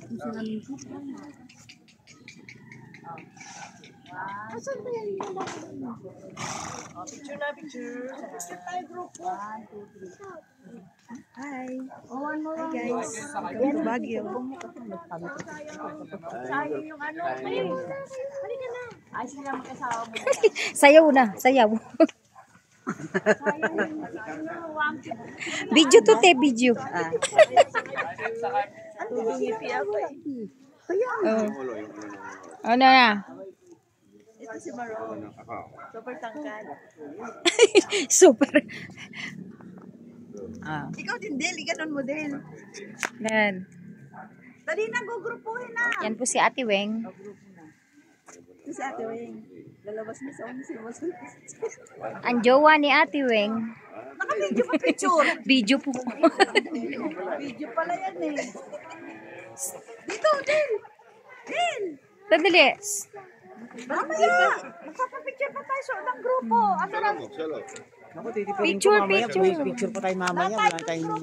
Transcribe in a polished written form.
Asan ba yan? Picture na, picture. Picture tayo, group 1, 2, 3. Hi. One more. Hi guys. Welcome to Baguio. Sayang yung ano. Halika na. Ay, sila mag-asawa mo. Sayaw na, sayaw. Sayang yung one. Video to te, video. Ngiti ako eh. Oh. Ano na? Ito si Maron. Super tangkad. Super. Ikaw din, Del. Ganon mo, Del. Yan. Dali na, gugrupuhin na. Yan po si Ate Weng. Ito si Ate Weng. Lalabas na sa si Boss. Ang jowa ni Ate Weng. Naka-video pa picture. Video po. Video pala yan eh. Dito, Del. Del. Sandali. Mamaya. Magpapapicture pa tayo sa unang grupo. Asa lang? Picture, picture. Picture pa tayo mamaya. Wala tayong...